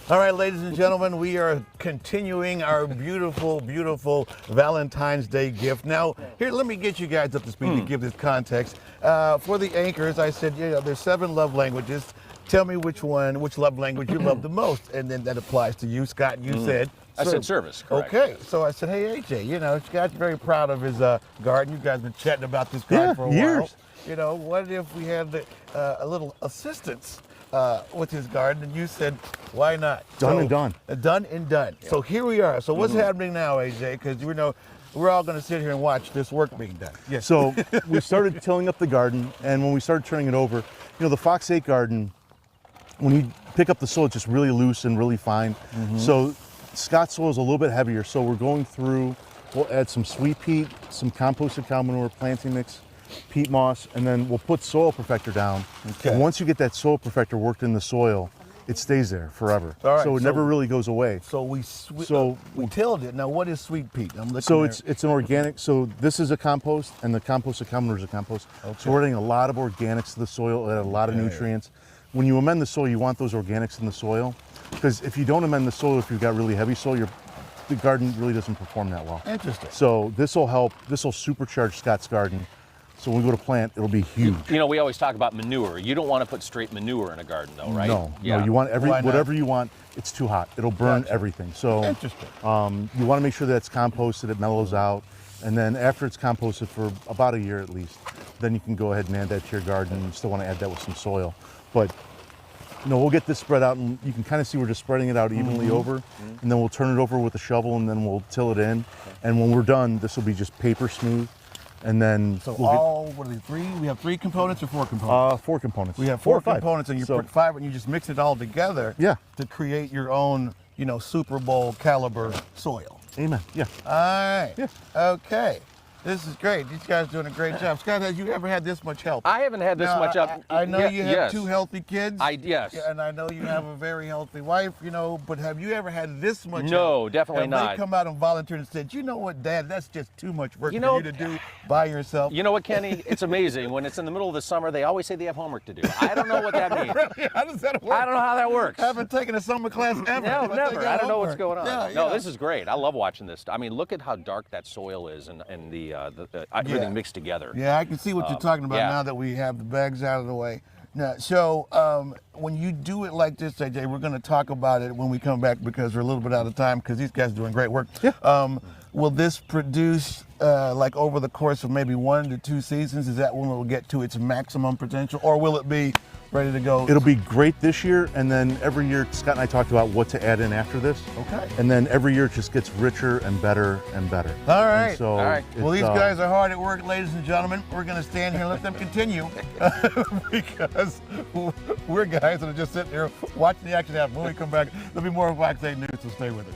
All right, ladies and gentlemen, we are continuing our beautiful, beautiful Valentine's Day gift. Now, here, let me get you guys up to speed to give this context. For the anchors, I said, there's 7 love languages. Tell me which love language you love the most. And then that applies to you, Scott. You said I said service, correct. Okay, so I said, hey, AJ, Scott's very proud of his garden. You guys been chatting about this garden for a while. What if we had a little assistance with his garden? And you said, why not? Done and done. Done and done. Yeah. So here we are. So what's happening now, AJ? Because we're all going to sit here and watch this work being done. Yes. So we started tilling up the garden, and when we started turning it over, the Fox 8 garden, when you pick up the soil, it's just really loose and really fine. So Scott's soil is a little bit heavier. So we're going through, we'll add some sweet peat, some composted cow manure, planting mix, peat moss, and then we'll put soil perfector down. Okay. And once you get that soil perfector worked in the soil, it stays there forever. All right, so it never really goes away. So we tilled it. Now what is sweet peat? So it's an organic. So this is a compost, and the composted cow manure is a compost. Okay. So we're adding a lot of organics to the soil, a lot of nutrients. When you amend the soil, you want those organics in the soil, because if you don't amend the soil, if you've got really heavy soil, the garden really doesn't perform that well. Interesting. So this will help. This will supercharge Scott's garden. So when we go to plant, it'll be huge. We always talk about manure. You don't want to put straight manure in a garden, though, right? No, you want whatever you want. It's too hot. It'll burn everything. So interesting. You want to make sure that it's composted, it mellows out, and then after it's composted for about a year at least, then you can go ahead and add that to your garden. You still want to add that with some soil, but we'll get this spread out, and you can kind of see we're just spreading it out evenly over, and then we'll turn it over with a shovel, and then we'll till it in. And when we're done, this will be just paper smooth. And then what are they, 3? We have 3 components or 4 components? 4 components. We have 4 components, and you put 5, and you just mix it all together. To create your own, Super Bowl caliber soil. Amen. Yeah. All right. Yeah. Okay. This is great. These guys are doing a great job. Scott, have you ever had this much help? I haven't had this much help. I know you have 2 healthy kids. Yes. Yeah, and I know you have a very healthy wife, but have you ever had this much help? No, definitely not. Have they come out and volunteered and said, you know what, Dad, that's just too much work for you to do by yourself? You know what, Kenny? It's amazing. When it's in the middle of the summer, they always say they have homework to do. I don't know what that means. Really? How does that work? I don't know how that works. I haven't taken a summer class ever. No, never. I don't know what's going on. Yeah, no, this is great. I love watching this. I mean, look at how dark that soil is and the everything mixed together. Yeah, I can see what you're talking about now that we have the bags out of the way. Now, so when you do it like this, AJ, we're going to talk about it when we come back because we're a little bit out of time because these guys are doing great work. Yeah. Will this produce like over the course of maybe 1 to 2 seasons? Is that when it will get to its maximum potential, or will it be ready to go? It'll be great this year, and then every year Scott and I talked about what to add in after this. Okay. And then every year it just gets richer and better and better. All right. And so all right. Well, these guys are hard at work, ladies and gentlemen. We're going to stand here and let them continue because we're guys that are just sitting here watching the action happen. When we come back, there'll be more Fox 8 News, so stay with us.